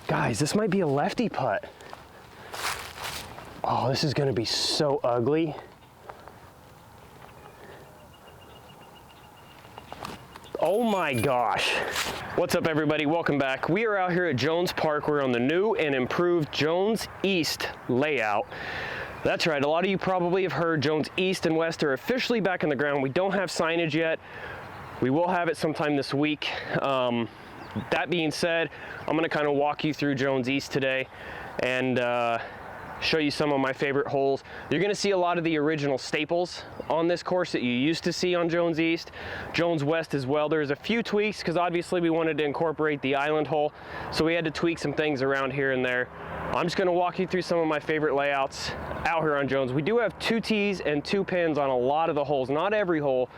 Guys, this might be a lefty putt. Oh, this is gonna be so ugly. Oh my gosh. What's up everybody, welcome back. We are out here at Jones Park. We're on the new and improved Jones East layout. That's right, a lot of you probably have heard Jones East and West are officially back on the ground. We don't have signage yet. We will have it sometime this week. That being said, I'm gonna kind of walk you through Jones East today and show you some of my favorite holes. You're gonna see a lot of the original staples on this course that you used to see on Jones East. Jones West as well. There's a few tweaks because obviously we wanted to incorporate the island hole, so we had to tweak some things around here and there. I'm just gonna walk you through some of my favorite layouts out here on Jones. We do have 2 tees and 2 pins on a lot of the holes, not every hole,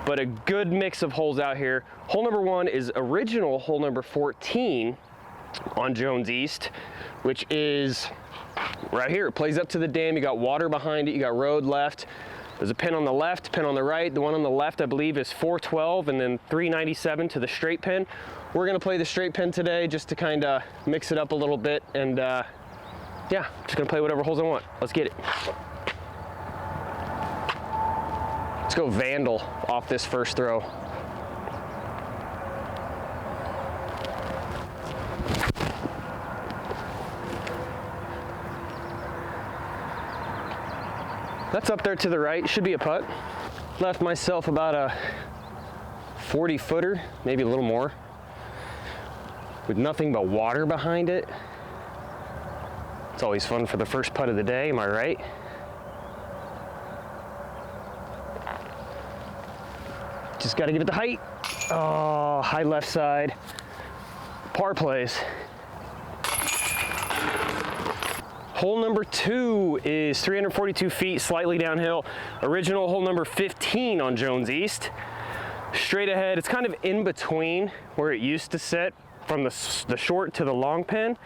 but a good mix of holes out here. Hole number 1 is original hole number 14 on Jones East, which is right here. It plays up to the dam. You got water behind it. You got road left. There's a pin on the left, pin on the right. The one on the left, I believe, is 412 and then 397 to the straight pin. We're gonna play the straight pin today just to kind of mix it up a little bit. And yeah, just gonna play whatever holes I want. Let's get it. Let's go Vandal off this first throw. That's up there to the right, should be a putt. Left myself about a 40 footer, maybe a little more, with nothing but water behind it. It's always fun for the first putt of the day, am I right? Just gotta give it the height. Oh, high left side. Par plays. Hole number 2 is 342 feet, slightly downhill. Original hole number 15 on Jones East. Straight ahead, it's kind of in between where it used to sit from the short to the long pin.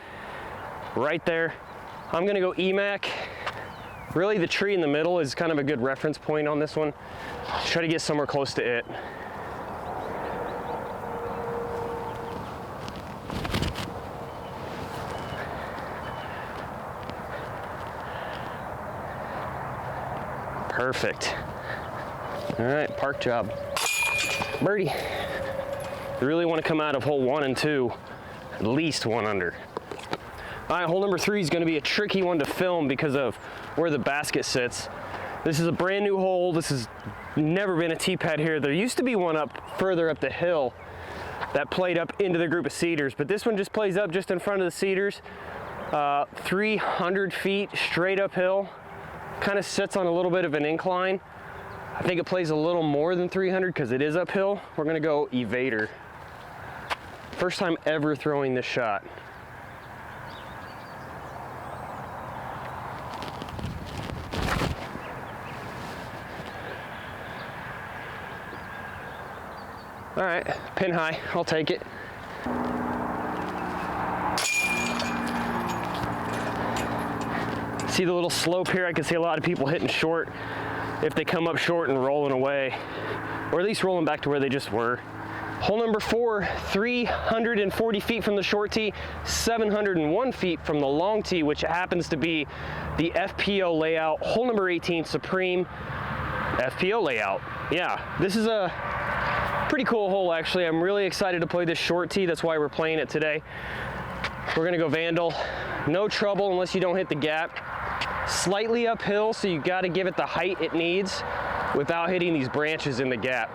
Right there. I'm gonna go EMAC. Really, the tree in the middle is kind of a good reference point on this one. Try to get somewhere close to it. Perfect. All right, park job. Birdie. You really want to come out of hole 1 and 2, at least 1 under. All right, hole number 3 is going to be a tricky one to film because of where the basket sits. This is a brand new hole. This has never been a tee pad here. There used to be one up further up the hill that played up into the group of cedars, but this one just plays up just in front of the cedars. 300 feet straight uphill. Kind of sits on a little bit of an incline. I think it plays a little more than 300 because it is uphill. We're gonna go evader. First time ever throwing this shot. All right, pin high, I'll take it. See the little slope here? I can see a lot of people hitting short if they come up short and rolling away, or at least rolling back to where they just were. Hole number 4, 340 feet from the short tee, 701 feet from the long tee, which happens to be the FPO layout. Hole number 18, Supreme FPO layout. Yeah, this is a pretty cool hole actually. I'm really excited to play this short tee. That's why we're playing it today. We're gonna go Vandal. No trouble unless you don't hit the gap. Slightly uphill, so you gotta give it the height it needs without hitting these branches in the gap.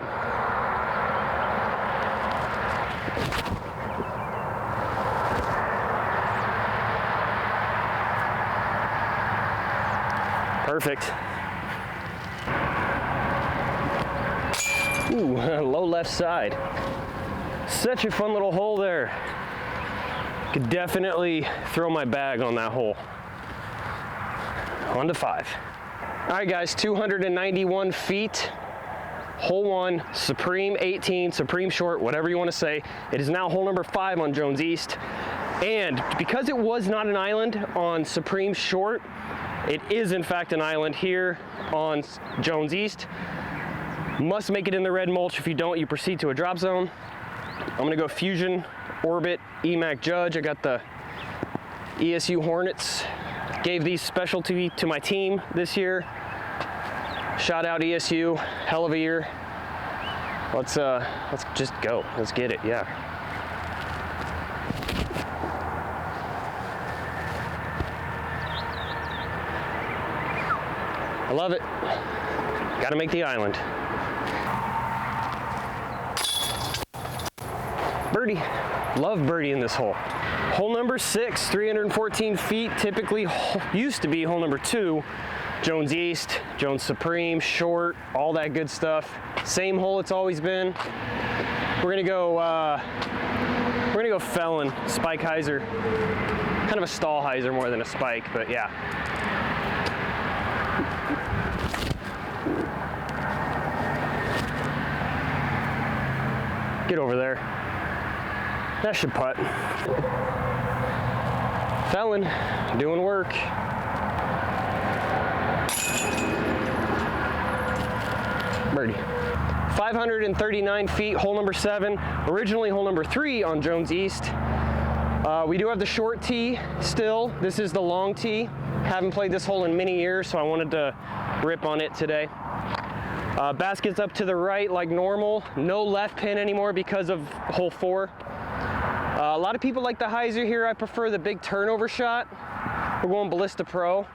Perfect. Ooh, low left side. Such a fun little hole there. Could definitely throw my bag on that hole. 1 to 5. All right guys, 291 feet. Hole 1, Supreme 18, Supreme short, whatever you want to say. It is now hole number 5 on Jones East. And because it was not an island on Supreme short, it is in fact an island here on Jones East. Must make it in the red mulch. If you don't, you proceed to a drop zone. I'm gonna go Fusion, Orbit, EMAC Judge. I got the ESU Hornets gave these specialty to my team this year. Shout out ESU, hell of a year. Let's just go. Let's get it, yeah. I love it. Got to make the island. Birdie. Love birdie in this hole. Hole number 6, 314 feet, typically used to be hole number 2. Jones East, Jones Supreme, short, all that good stuff. Same hole it's always been. We're gonna go Felon, spike hyzer. Kind of a stall hyzer more than a spike, but yeah. Get over there. That should putt. Felon, doing work. Birdie. 539 feet, hole number 7. Originally hole number 3 on Jones East. We do have the short tee still. This is the long tee. Haven't played this hole in many years, so I wanted to rip on it today. Basket's up to the right like normal. No left pin anymore because of hole 4. A lot of people like the hyzer here. I prefer the big turnover shot. We're going Ballista Pro.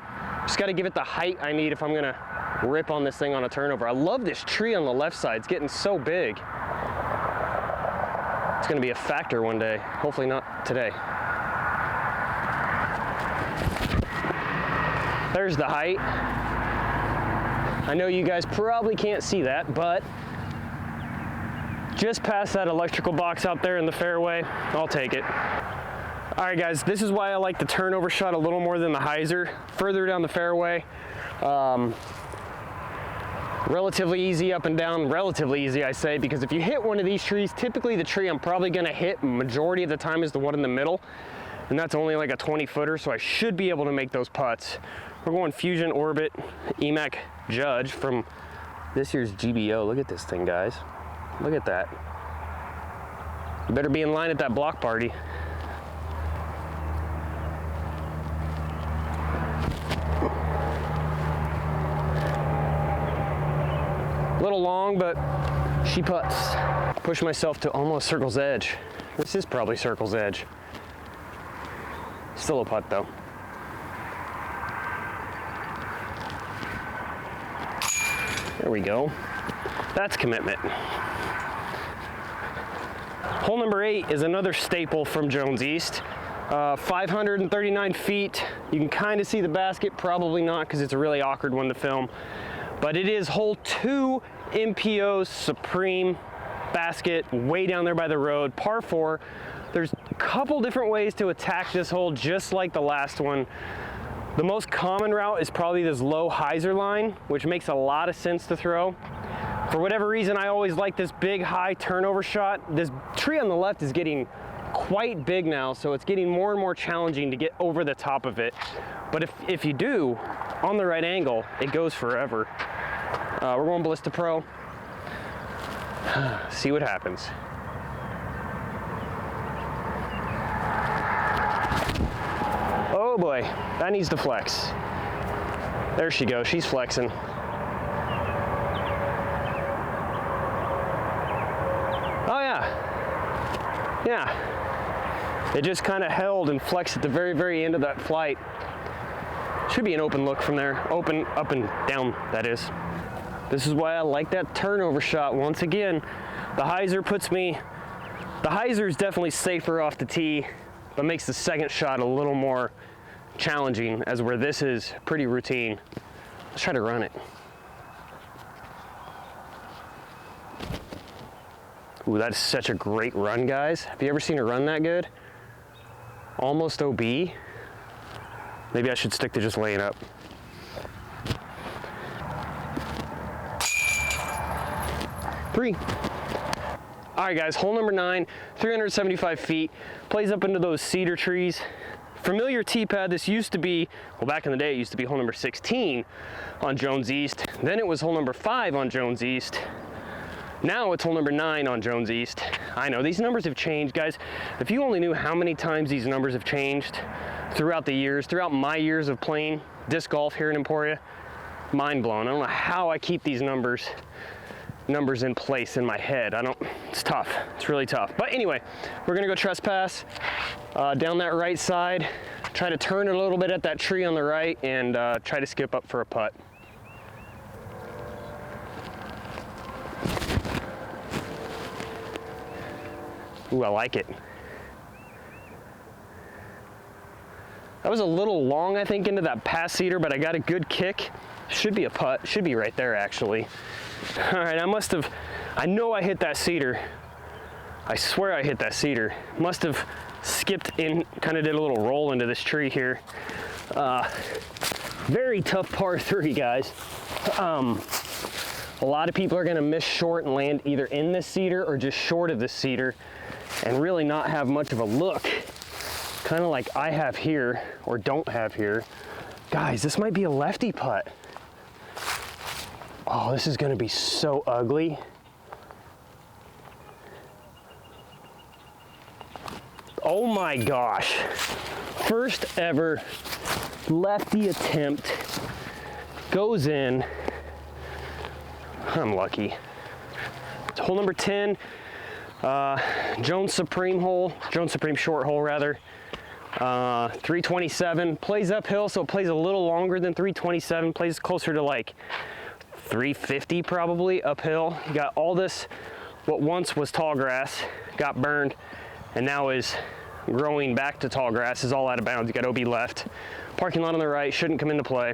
Just got to give it the height I need if I'm gonna rip on this thing on a turnover. I love this tree on the left side. It's getting so big. It's gonna be a factor one day. Hopefully not today. There's the height. I know you guys probably can't see that, but just past that electrical box out there in the fairway, I'll take it. All right, guys, this is why I like the turnover shot a little more than the hyzer. Further down the fairway, relatively easy up and down, relatively easy I say, because if you hit one of these trees, typically the tree I'm probably gonna hit majority of the time is the one in the middle, and that's only like a 20-footer, so I should be able to make those putts. We're going Fusion Orbit EMAC Judge from this year's GBO. Look at this thing, guys. Look at that. You better be in line at that block party. A little long, but she putts. Push myself to almost circle's edge. This is probably circle's edge. Still a putt though. There we go. That's commitment. Hole number 8 is another staple from Jones East. 539 feet. You can kind of see the basket, probably not because it's a really awkward one to film. But it is hole 2 MPO's Supreme basket, way down there by the road, par 4. There's a couple different ways to attack this hole, just like the last one. The most common route is probably this low hyzer line, which makes a lot of sense to throw. For whatever reason, I always like this big high turnover shot. This tree on the left is getting quite big now, so it's getting more and more challenging to get over the top of it. But if you do, on the right angle, it goes forever. We're going Ballista Pro. See what happens. Oh boy, that needs to flex. There she goes, she's flexing. Oh yeah, yeah. It just kind of held and flexed at the very, very end of that flight. Should be an open look from there. Open, up and down, that is. This is why I like that turnover shot. Once again, the hyzer is definitely safer off the tee, but makes the second shot a little more challenging, as where this is pretty routine. Let's try to run it. Ooh, that's such a great run, guys. Have you ever seen a run that good? Almost OB. Maybe I should stick to just laying up. Three. All right, guys, hole number 9, 375 feet, plays up into those cedar trees. Familiar tee pad. This used to be, well, back in the day, it used to be hole number 16 on Jones East. Then it was hole number 5 on Jones East. Now it's hole number 9 on Jones East. I know, these numbers have changed, guys. If you only knew how many times these numbers have changed, throughout the years, throughout my years of playing disc golf here in Emporia. Mind blown. I don't know how I keep these numbers in place in my head. It's tough. It's really tough. But anyway, we're gonna go trespass down that right side, try to turn it a little bit at that tree on the right, and try to skip up for a putt. Ooh, I like it. That was a little long, I think, into that pass cedar, but I got a good kick. Should be a putt. Should be right there, actually. All right, I know I hit that cedar. I swear I hit that cedar. Must have skipped in, kind of did a little roll into this tree here. Very tough par 3, guys. A lot of people are gonna miss short and land either in this cedar or just short of this cedar and really not have much of a look. Kind of like I have here, or don't have here. Guys, this might be a lefty putt. Oh, this is gonna be so ugly. Oh my gosh. First ever lefty attempt goes in. I'm lucky. It's hole number 10, Jones Supreme short hole rather. 327, plays uphill, so it plays a little longer than 327, plays closer to like 350 probably uphill. You got all this, what once was tall grass, got burned, and now is growing back to tall grass, is all out of bounds. You got OB left. Parking lot on the right, shouldn't come into play.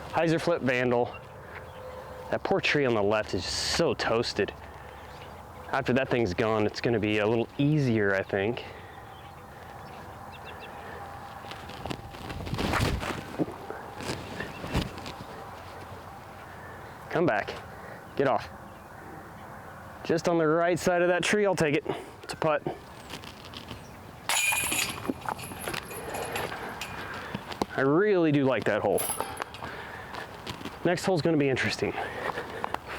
Hyzer flip vandal. That poor tree on the left is just so toasted. After that thing's gone, it's gonna be a little easier, I think. Come back, get off. Just on the right side of that tree, I'll take it. It's a putt. I really do like that hole. Next hole's gonna be interesting.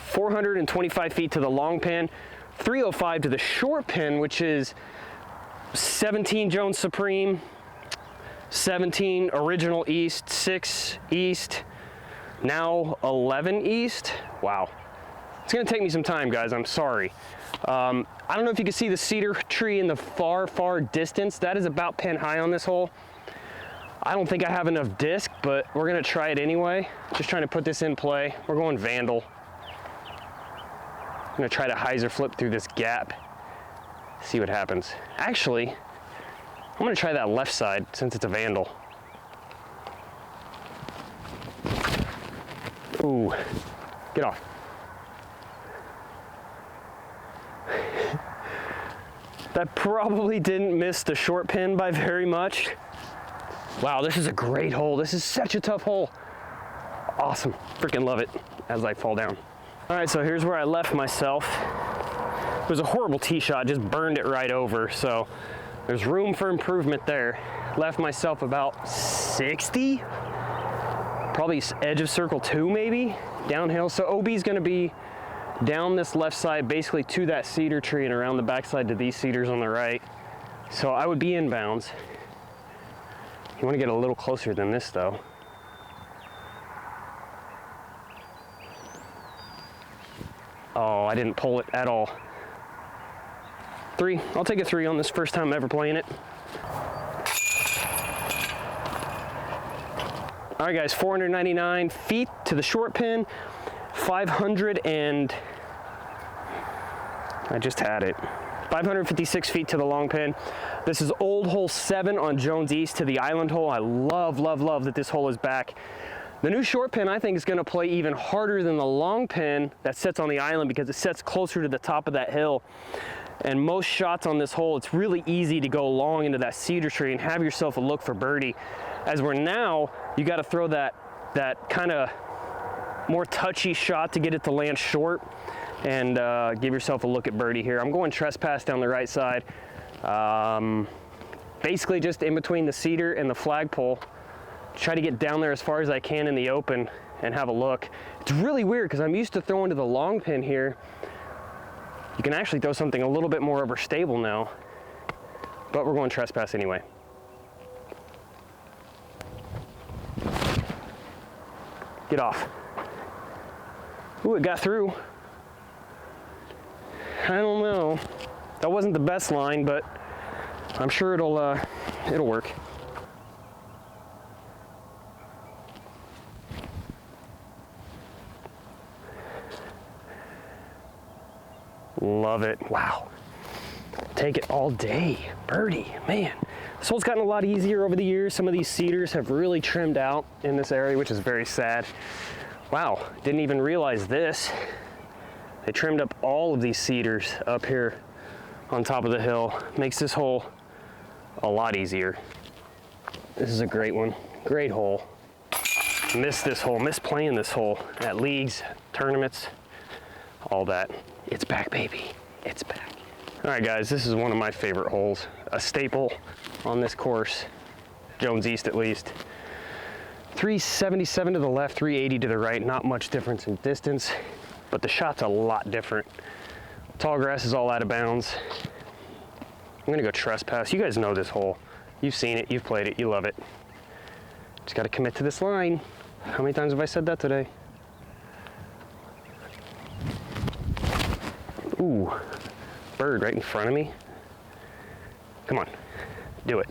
425 feet to the long pin, 305 to the short pin, which is 17 Jones Supreme, 17 original East, 6 East, now 11 East. Wow. It's gonna take me some time, guys, I'm sorry. I don't know if you can see the cedar tree in the far, far distance. That is about pin high on this hole. I don't think I have enough disc, but we're gonna try it anyway. Just trying to put this in play. We're going vandal. I'm gonna try to hyzer flip through this gap, see what happens. Actually, I'm gonna try that left side since it's a vandal. Ooh, get off. That probably didn't miss the short pin by very much. Wow, this is a great hole. This is such a tough hole. Awesome, freaking love it as I fall down. All right, so here's where I left myself. It was a horrible tee shot, just burned it right over. So there's room for improvement there. Left myself about 60, probably edge of circle 2 maybe, downhill. So OB's gonna be down this left side, basically to that cedar tree and around the backside to these cedars on the right. So I would be inbounds. You wanna get a little closer than this though. Oh, I didn't pull it at all. 3, I'll take a 3 on this first time ever playing it. All right guys, 499 feet to the short pin, 500 and, I just had it, 556 feet to the long pin. This is old hole 7 on Jones East to the island hole. I love, love, love that this hole is back. The new short pin, I think, is gonna play even harder than the long pin that sits on the island because it sits closer to the top of that hill. And most shots on this hole, it's really easy to go long into that cedar tree and have yourself a look for birdie. As we're now, you gotta throw that kind of more touchy shot to get it to land short and give yourself a look at birdie here. I'm going trespass down the right side. Basically just in between the cedar and the flagpole. Try to get down there as far as I can in the open and have a look. It's really weird because I'm used to throwing to the long pin here. You can actually throw something a little bit more overstable now, but we're going trespass anyway. Get off. Ooh, it got through. I don't know. That wasn't the best line, but I'm sure it'll work. Love it. Wow. Take it all day. Birdie, man. This hole's gotten a lot easier over the years. Some of these cedars have really trimmed out in this area, which is very sad. Wow, didn't even realize this. They trimmed up all of these cedars up here on top of the hill. Makes this hole a lot easier. This is a great one. Great hole. Missed this hole, missed playing this hole at leagues, tournaments, all that. It's back, baby. It's back. All right, guys, this is one of my favorite holes. A staple on this course, Jones East at least. 377 to the left, 380 to the right. Not much difference in distance, but the shot's a lot different. Tall grass is all out of bounds. I'm gonna go trespass. You guys know this hole. You've seen it, you've played it, you love it. Just gotta commit to this line. How many times have I said that today? Ooh, bird right in front of me. Come on, do it.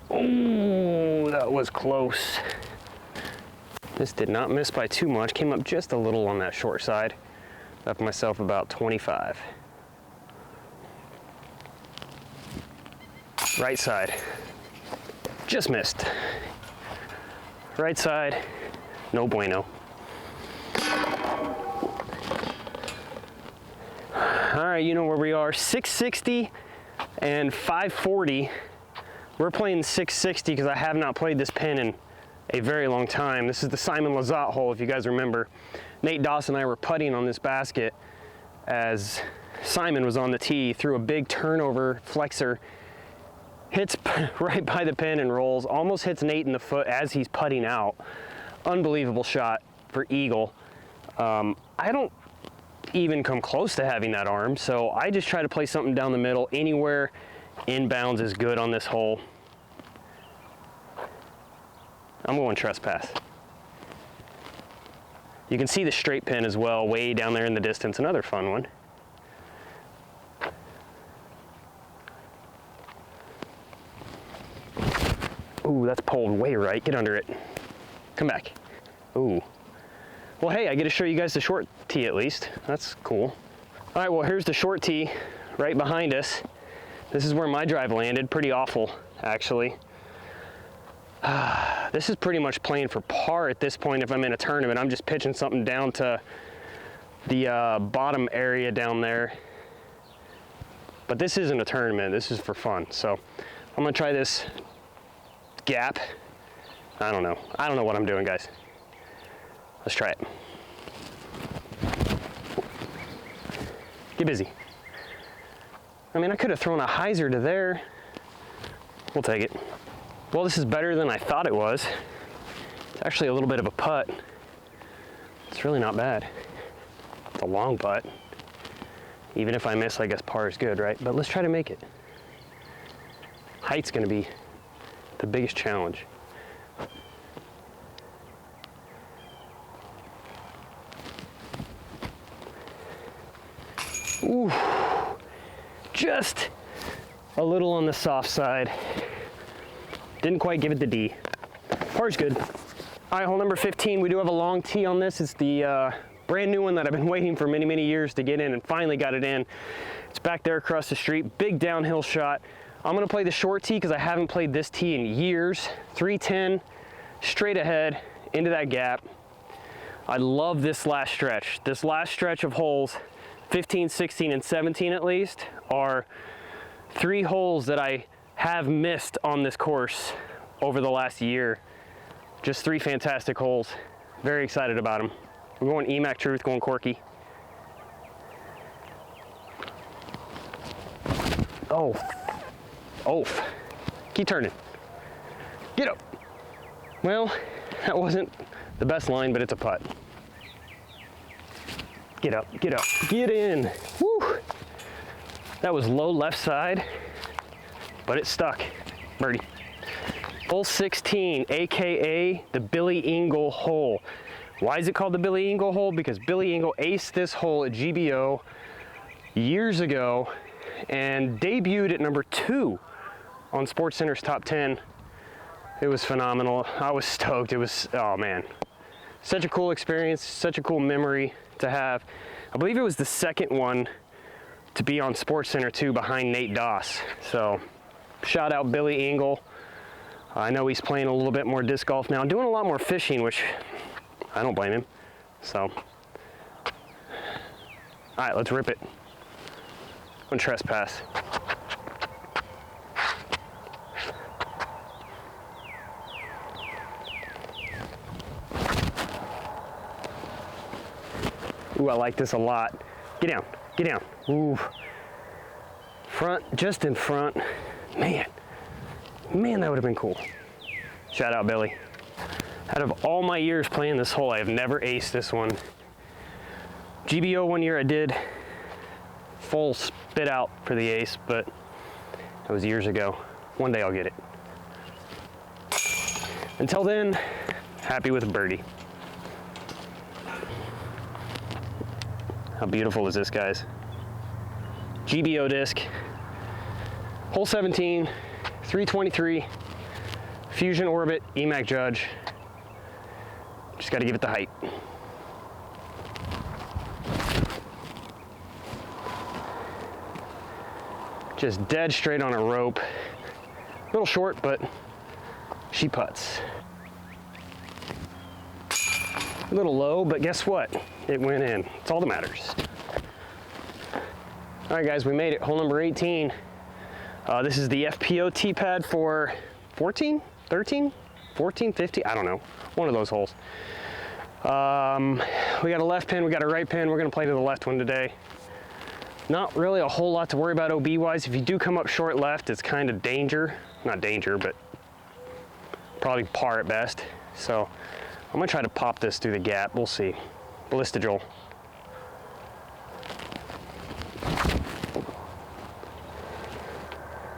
Oh, that was close. This did not miss by too much. Came up just a little on that short side. Left myself about 25. Right side, just missed. Right side, no bueno. All right, you know where we are. 660 and 540. We're playing 660 because I have not played this pin in a very long time. This is the Simon Lizotte hole, if you guys remember. Nate Dawson and I were putting on this basket as Simon was on the tee, threw a big turnover flexor, hits right by the pin and rolls, almost hits Nate in the foot as he's putting out. Unbelievable shot for eagle. I don't even come close to having that arm, so I just try to play something down the middle. Anywhere inbounds is good on this hole. I'm going trespass. You can see the straight pin as well, way down there in the distance. Another fun one. Ooh, that's pulled way right. Get under it. Come back. Ooh. Well, hey, I get to show you guys the short tee at least. That's cool. All right, well, here's the short tee right behind us. This is where my drive landed. Pretty awful, actually. This is pretty much playing for par at this point if I'm in a tournament. I'm just pitching something down to the bottom area down there. But this isn't a tournament. This is for fun. So I'm gonna try this gap. I don't know. I don't know what I'm doing, guys. Let's try it. Get busy. I mean, I could have thrown a hyzer to there. We'll take it. Well, this is better than I thought it was. It's actually a little bit of a putt. It's really not bad. It's a long putt. Even if I miss, I guess par is good, right? But let's try to make it. Height's gonna be the biggest challenge. Ooh, just a little on the soft side. Didn't quite give it the D. Par's good. All right, hole number 15. We do have a long tee on this. It's the brand new one that I've been waiting for many, many years to get in, and finally got it in. It's back there across the street. Big downhill shot. I'm gonna play the short tee because I haven't played this tee in years. 310, straight ahead, into that gap. I love this last stretch. This last stretch of holes, 15, 16, and 17 at least, are 3 holes that I have missed on this course over the last year. Just 3 fantastic holes. Very excited about them. We're going EMAC Truth, going Corky. Oh, oaf. Keep turning. Get up. Well, that wasn't the best line, but it's a putt. Get up, get up, get in. Woo! That was low left side, but it stuck. Birdie. Hole 16, AKA the Billy Engle hole. Why is it called the Billy Engle hole? Because Billy Engle aced this hole at GBO years ago and debuted at number 2 on SportsCenter's top 10. It was phenomenal. I was stoked. It was, oh man, such a cool experience, such a cool memory to have. I believe it was the second one to be on SportsCenter too, behind Nate Doss. So shout out Billy Engle. I know he's playing a little bit more disc golf now, doing a lot more fishing, which I don't blame him. So, all right, let's rip it. I'm gonna trespass. Ooh, I like this a lot. Get down, get down. Ooh. Front, just in front. Man, that would have been cool. Shout out, Billy. Out of all my years playing this hole, I have never aced this one. GBO one year I did full spit out for the ace, but that was years ago. One day I'll get it. Until then, happy with a birdie. How beautiful is this, guys? GBO disc, hole 17, 323, Fusion Orbit, EMAC Judge. Just got to give it the height. Just dead straight on a rope. A little short, but she putts. A little low, but guess what? It went in. It's all that matters. All right, guys, we made it. Hole number 18. This is the FPO tee pad for 14, 13, 14, 15, I don't know. One of those holes. We got a left pin, we got a right pin. We're gonna play to the left one today. Not really a whole lot to worry about OB-wise. If you do come up short left, it's kind of danger. Not danger, but probably par at best. So I'm gonna try to pop this through the gap. We'll see. Ballista Joel.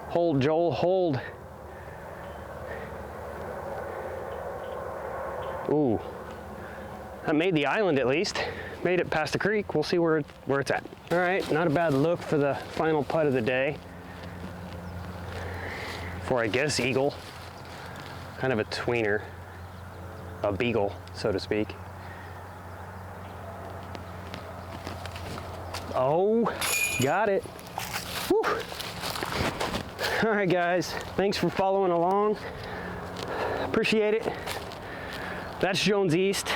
Hold, Joel, hold. Ooh, that made the island at least. Made it past the creek. We'll see where it's at. All right, not a bad look for the final putt of the day. For, I guess, eagle. Kind of a tweener. A beagle, so to speak. Oh, got it. Whew. All right, guys, thanks for following along. Appreciate it. That's Jones East.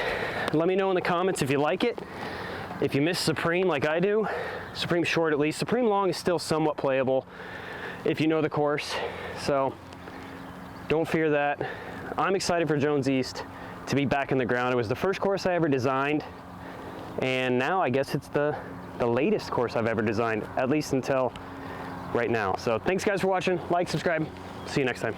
Let me know in the comments if you like it. If you miss Supreme like I do, Supreme short at least. Supreme long is still somewhat playable if you know the course. So don't fear that. I'm excited for Jones East to be back in the ground. It was the first course I ever designed, and now I guess it's the latest course I've ever designed, at least until right now. So thanks guys for watching. Like, subscribe. See you next time.